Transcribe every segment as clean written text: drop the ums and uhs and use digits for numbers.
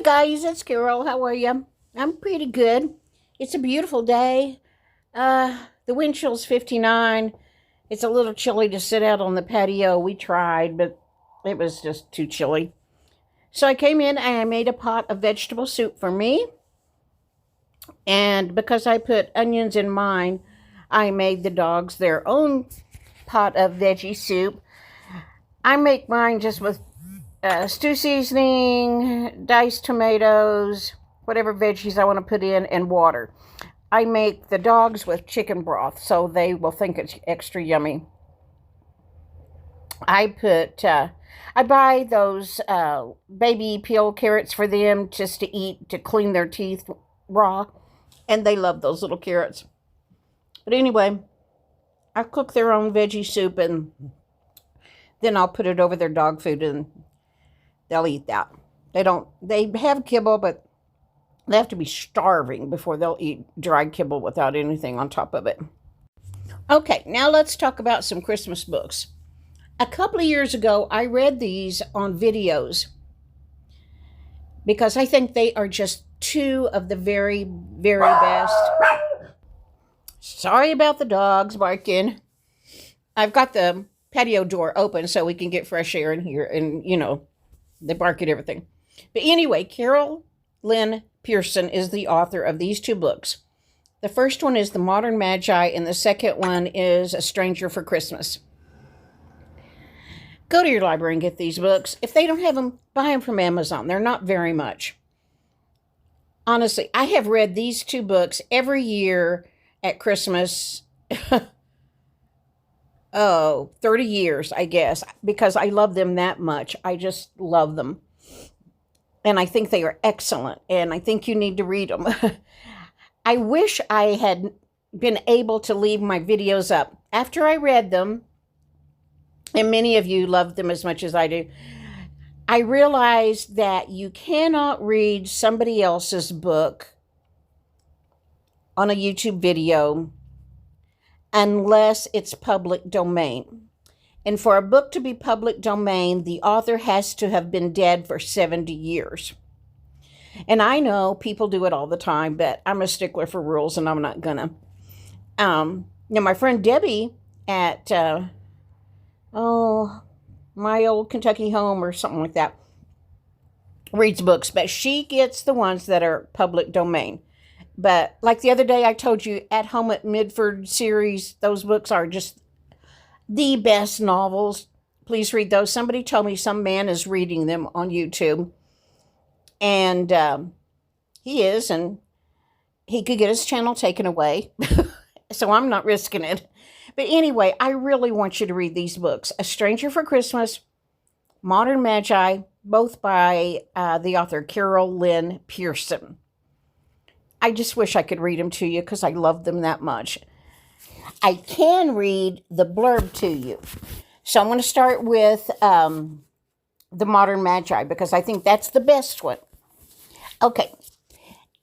guys, it's Carol. How are you? I'm pretty good. It's a beautiful day. The wind chill's 59. It's a little chilly to sit out on the patio. We tried, but it was just too chilly. So I came in and I made a pot of vegetable soup for me. And because I put onions in mine, I made the dogs their own pot of veggie soup. I make mine just with stew seasoning, diced tomatoes, whatever veggies I want to put in, and water. I make the dogs with chicken broth, so they will think it's extra yummy. I buy those baby peel carrots for them just to eat, to clean their teeth raw, and they love those little carrots. But anyway, I cook their own veggie soup, and then I'll put it over their dog food, and they'll eat that. They have kibble, but they have to be starving before they'll eat dry kibble without anything on top of it. Okay, now let's talk about some Christmas books. A couple of years ago, I read these on videos because I think they are just two of the very, very best. Sorry about the dogs barking. I've got the patio door open so we can get fresh air in here, and they bark at everything. But anyway, Carol Lynn Pearson is the author of these two books. The first one is The Modern Magi, and the second one is A Stranger for Christmas. Go to your library and get these books. If they don't have them, buy them from Amazon. They're not very much. Honestly, I have read these two books every year at Christmas. 30 years, I guess, because I love them that much. I just love them. And I think they are excellent, and I think you need to read them. I wish I had been able to leave my videos up. After I read them, and many of you love them as much as I do, I realized that you cannot read somebody else's book on a YouTube video unless it's public domain. And for a book to be public domain, the author has to have been dead for 70 years. And I know people do it all the time, but I'm a stickler for rules, and I'm not gonna. My friend Debbie at, my old Kentucky home or something like that, reads books, but she gets the ones that are public domain. But like the other day, I told you, At Home at Midford series, those books are just the best novels. Please read those. Somebody told me some man is reading them on YouTube. And he is, and he could get his channel taken away. So I'm not risking it. But anyway, I really want you to read these books. A Stranger for Christmas, Modern Magi, both by the author Carol Lynn Pearson. I just wish I could read them to you because I love them that much. I can read the blurb to you. So I'm going to start with The Modern Magi because I think that's the best one. Okay.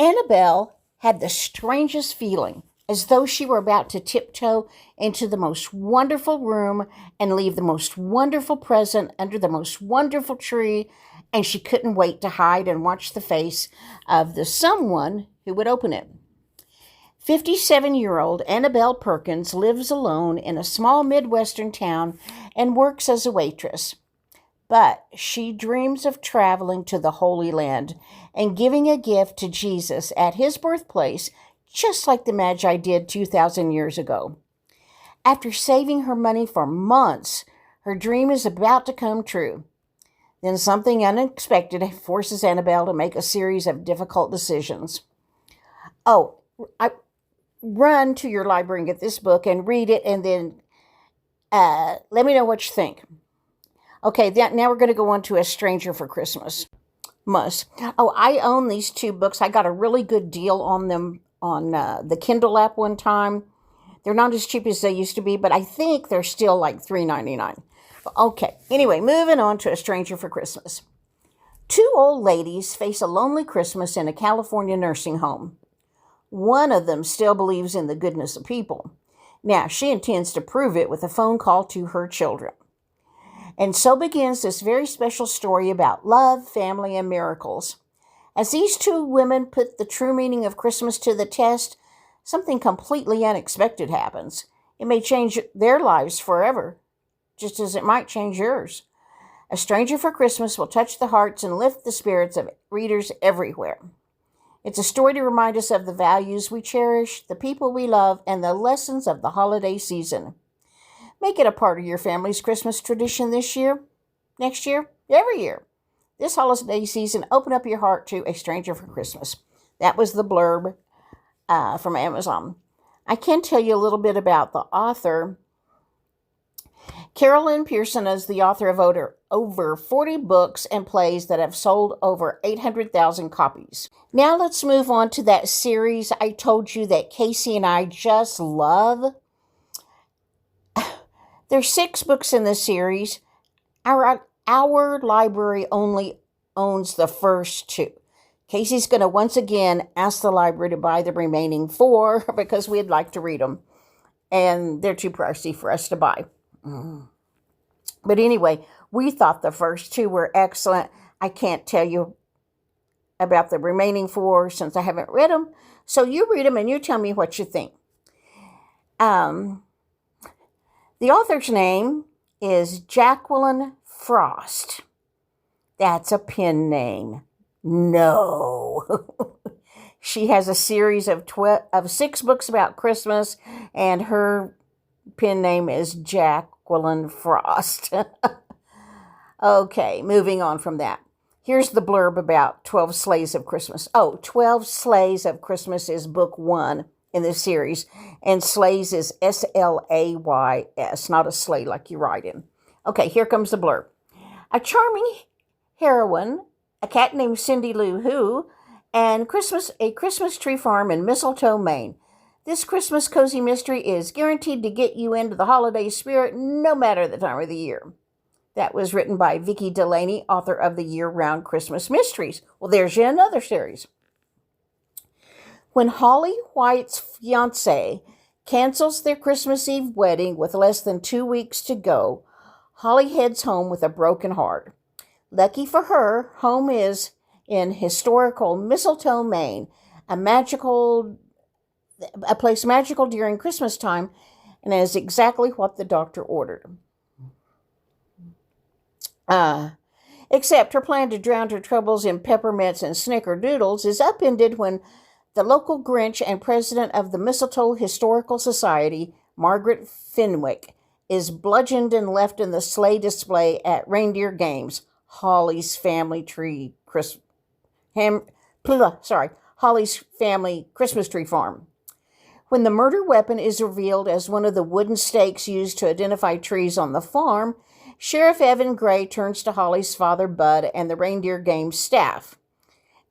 Annabelle had the strangest feeling, as though she were about to tiptoe into the most wonderful room and leave the most wonderful present under the most wonderful tree, and she couldn't wait to hide and watch the face of the someone who would open it. 57-year-old Annabelle Perkins lives alone in a small Midwestern town and works as a waitress. But she dreams of traveling to the Holy Land and giving a gift to Jesus at his birthplace, just like the Magi did 2,000 years ago. After saving her money for months, her dream is about to come true. Then something unexpected forces Annabelle to make a series of difficult decisions. Run to your library and get this book and read it, and then let me know what you think. Okay, now we're going to go on to A Stranger for Christmas. I own these two books. I got a really good deal on them on the Kindle app one time. They're not as cheap as they used to be, but I think they're still like $3.99. Okay, anyway, moving on to A Stranger for Christmas. Two old ladies face a lonely Christmas in a California nursing home. One of them still believes in the goodness of people. Now, she intends to prove it with a phone call to her children. And so begins this very special story about love, family, and miracles. As these two women put the true meaning of Christmas to the test, something completely unexpected happens. It may change their lives forever, just as it might change yours. A Stranger for Christmas will touch the hearts and lift the spirits of readers everywhere. It's a story to remind us of the values we cherish, the people we love, and the lessons of the holiday season. Make it a part of your family's Christmas tradition this year, next year, every year. This holiday season, open up your heart to A Stranger for Christmas. That was the blurb from Amazon. I can tell you a little bit about the author. Carolyn Pearson is the author of over 40 books and plays that have sold over 800,000 copies. Now let's move on to that series I told you that Casey and I just love. There's 6 books in this series. Our library only owns the first 2. Casey's going to once again ask the library to buy the remaining 4 because we'd like to read them. And they're too pricey for us to buy. But anyway, we thought the first 2 were excellent. I can't tell you about the remaining 4 since I haven't read them. So you read them and you tell me what you think. The author's name is Jacqueline Frost. That's a pen name. No. She has a series of 6 books about Christmas, and her pen name is Jacqueline Frost. Okay, moving on from that. Here's the blurb about 12 Sleighs of Christmas. 12 Sleighs of Christmas is book 1 in this series, and Sleighs is S-L-A-Y-S, not a sleigh like you ride in. Okay, here comes the blurb. A charming heroine, a cat named Cindy Lou Who, and a Christmas tree farm in Mistletoe, Maine. This Christmas cozy mystery is guaranteed to get you into the holiday spirit no matter the time of the year. That was written by Vicki Delaney, author of the Year-Round Christmas Mysteries. Well, there's yet another series. When Holly White's fiancé cancels their Christmas Eve wedding with less than 2 weeks to go, Holly heads home with a broken heart. Lucky for her, home is in historical Mistletoe, Maine, a place magical during Christmas time, and is exactly what the doctor ordered. Except her plan to drown her troubles in peppermints and snickerdoodles is upended when the local Grinch and president of the Mistletoe Historical Society, Margaret Fenwick, is bludgeoned and left in the sleigh display at Reindeer Games, Holly's family Christmas tree farm. When the murder weapon is revealed as one of the wooden stakes used to identify trees on the farm, Sheriff Evan Gray turns to Holly's father, Bud, and the Reindeer Games staff.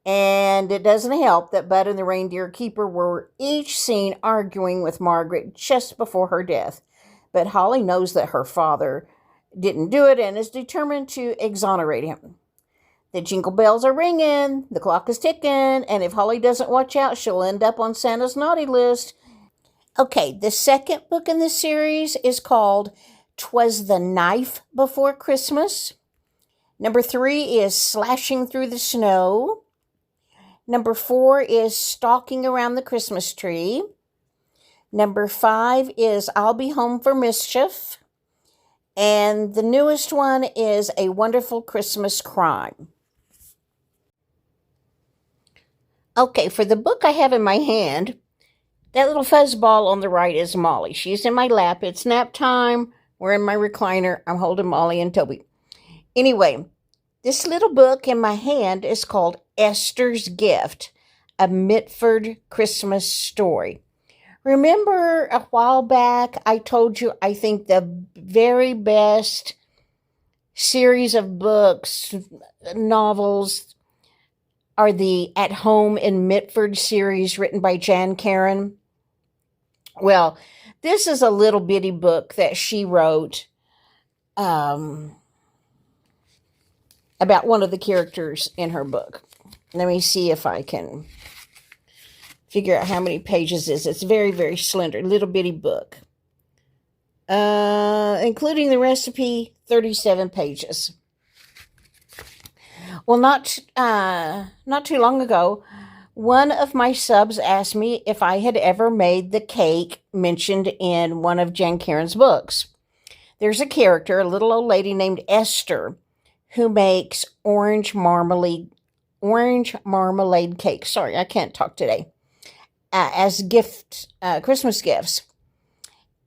And it doesn't help that Bud and the reindeer keeper were each seen arguing with Margaret just before her death. But Holly knows that her father didn't do it and is determined to exonerate him. The jingle bells are ringing, the clock is ticking, and if Holly doesn't watch out, she'll end up on Santa's naughty list. Okay, the second book in this series is called 'Twas the Knife Before Christmas. Number 3 is Slashing Through the Snow. Number 4 is Stalking Around the Christmas Tree. Number 5 is I'll Be Home for Mischief. And the newest one is A Wonderful Christmas Crime. Okay, for the book I have in my hand, that little fuzzball on the right is Molly. She's in my lap. It's nap time. We're in my recliner. I'm holding Molly and Toby. Anyway, this little book in my hand is called Esther's Gift, a Mitford Christmas story. Remember a while back I told you I think the very best series of books, novels, are the At Home in Mitford series written by Jan Karon? Well, this is a little bitty book that she wrote about one of the characters in her book. Let me see if I can figure out how many pages it is. It's very, very slender, little bitty book. Including the recipe, 37 pages. Well, not too long ago, one of my subs asked me if I had ever made the cake mentioned in one of Jan Karen's books. There's a character, a little old lady named Esther, who makes orange marmalade cake. Sorry, I can't talk today. As Christmas gifts.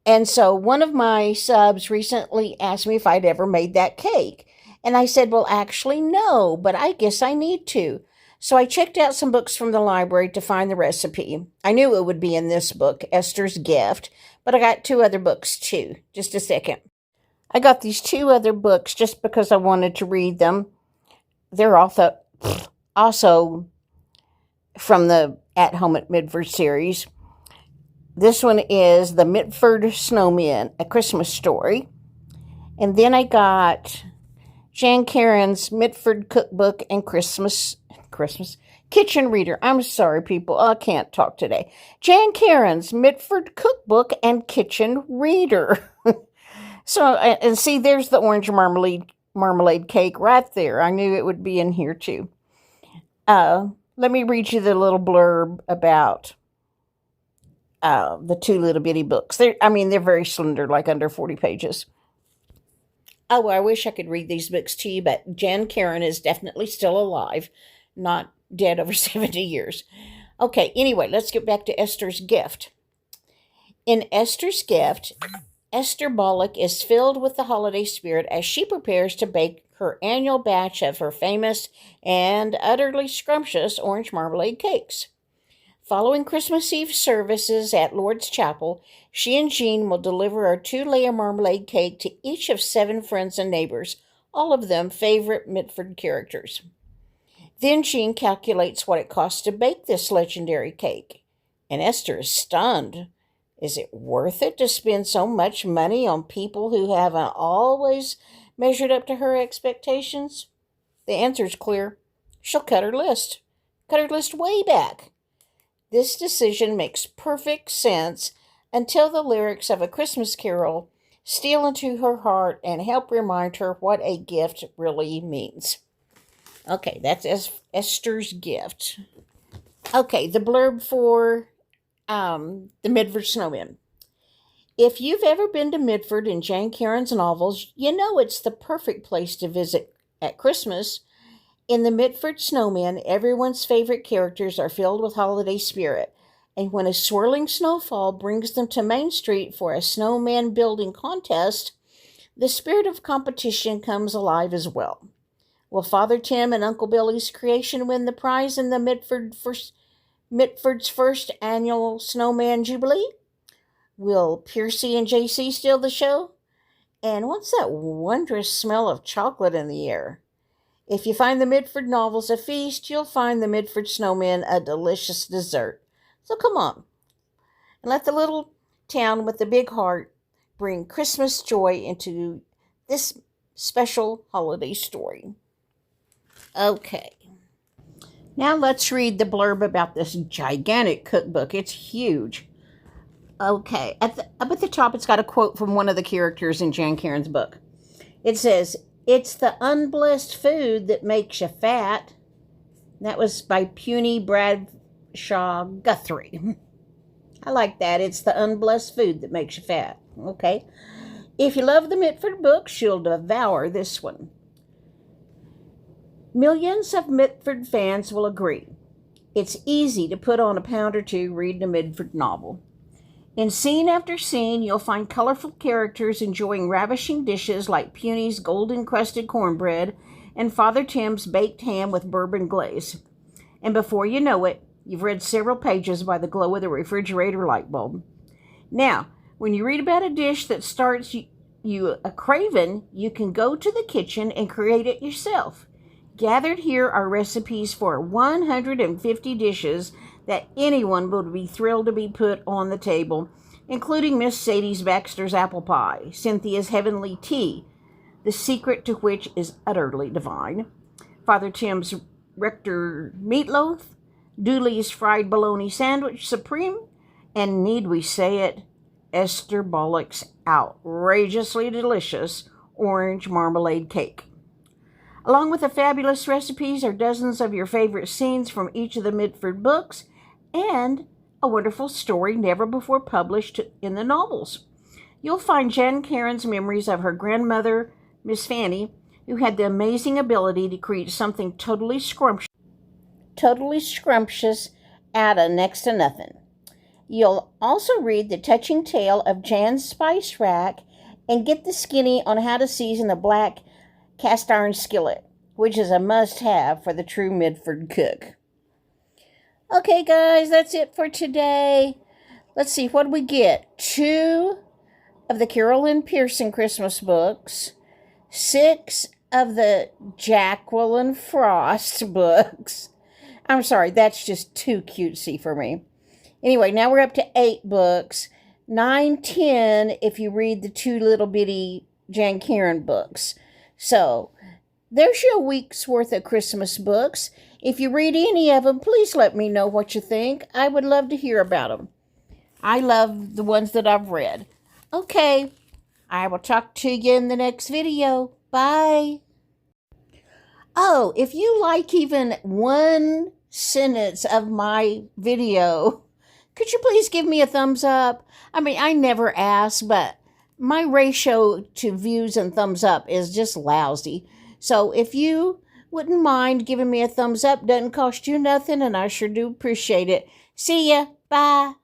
And so one of my subs recently asked me if I'd ever made that cake. And I said, well, actually, no, but I guess I need to. So I checked out some books from the library to find the recipe. I knew it would be in this book, Esther's Gift, but I got two other books too. Just a second. I got these two other books just because I wanted to read them. They're also from the At Home at Midford series. This one is The Mitford Snowmen, A Christmas Story. And then I got Jan Karen's Mitford Cookbook and Christmas Kitchen Reader. I'm sorry, people. I can't talk today. Jan Karen's Mitford Cookbook and Kitchen Reader. So, and see, there's the orange marmalade cake right there. I knew it would be in here too. Let me read you the little blurb about the two little bitty books. They're very slender, like under 40 pages. Oh, I wish I could read these books to you, but Jan Karen is definitely still alive, not dead over 70 years. Okay, anyway, let's get back to Esther's Gift. In Esther's Gift, Esther Bollock is filled with the holiday spirit as she prepares to bake her annual batch of her famous and utterly scrumptious orange marmalade cakes. Following Christmas Eve services at Lord's Chapel, she and Jean will deliver a 2-layer marmalade cake to each of 7 friends and neighbors, all of them favorite Mitford characters. Then Jean calculates what it costs to bake this legendary cake, and Esther is stunned. Is it worth it to spend so much money on people who haven't always measured up to her expectations? The answer is clear. She'll cut her list way back. This decision makes perfect sense until the lyrics of A Christmas Carol steal into her heart and help remind her what a gift really means. Okay, that's Esther's Gift. Okay, the blurb for the Mitford Snowmen. If you've ever been to Mitford in Jan Karen's novels, you know it's the perfect place to visit at Christmas. In the Mitford Snowmen, everyone's favorite characters are filled with holiday spirit, and when a swirling snowfall brings them to Main Street for a snowman building contest, the spirit of competition comes alive as well. Will Father Tim and Uncle Billy's creation win the prize in the Mitford's first annual Snowman Jubilee? Will Piercy and JC steal the show? And what's that wondrous smell of chocolate in the air? If you find the Mitford novels a feast, you'll find the Mitford Snowmen a delicious dessert. So come on, and let the little town with the big heart bring Christmas joy into this special holiday story. Okay, now let's read the blurb about this gigantic cookbook. It's huge. Okay, up at the top, it's got a quote from one of the characters in Jan Karen's book. It says, "It's the unblessed food that makes you fat." That was by Puny Bradshaw Guthrie. I like that. It's the unblessed food that makes you fat. Okay. If you love the Mitford books, you'll devour this one. Millions of Mitford fans will agree. It's easy to put on a pound or two reading a Mitford novel. In scene after scene, you'll find colorful characters enjoying ravishing dishes like Puny's golden-crusted cornbread and Father Tim's baked ham with bourbon glaze. And before you know it, you've read several pages by the glow of the refrigerator light bulb. Now, when you read about a dish that starts you a craving, you can go to the kitchen and create it yourself. Gathered here are recipes for 150 dishes that anyone would be thrilled to be put on the table, including Miss Sadie Baxter's apple pie, Cynthia's heavenly tea, the secret to which is utterly divine, Father Tim's rector meatloaf, Dooley's fried bologna sandwich supreme, and need we say it, Esther Bollock's outrageously delicious orange marmalade cake. Along with the fabulous recipes are dozens of your favorite scenes from each of the Mitford books and a wonderful story never before published in the novels. You'll find Jan Karen's memories of her grandmother, Miss Fanny, who had the amazing ability to create something totally scrumptious out of next to nothing. You'll also read the touching tale of Jan's spice rack and get the skinny on how to season a black cast iron skillet, which is a must-have for the true Mitford cook. Okay, guys, that's it for today. Let's see, what do we get? 2 of the Carol Lynn Pearson Christmas books, 6 of the Jacqueline Frost books. I'm sorry, that's just too cutesy for me. Anyway, now we're up to 8 books. 9, 10 if you read the 2 little bitty Jan Karen books. So, there's your week's worth of Christmas books. If you read any of them, please let me know what you think. I would love to hear about them. I love the ones that I've read. Okay, I will talk to you in the next video. Bye. Oh, if you like even one sentence of my video, could you please give me a thumbs up? I mean, I never ask, but my ratio to views and thumbs up is just lousy. So if you wouldn't mind giving me a thumbs up, doesn't cost you nothing, and I sure do appreciate it. See ya. Bye.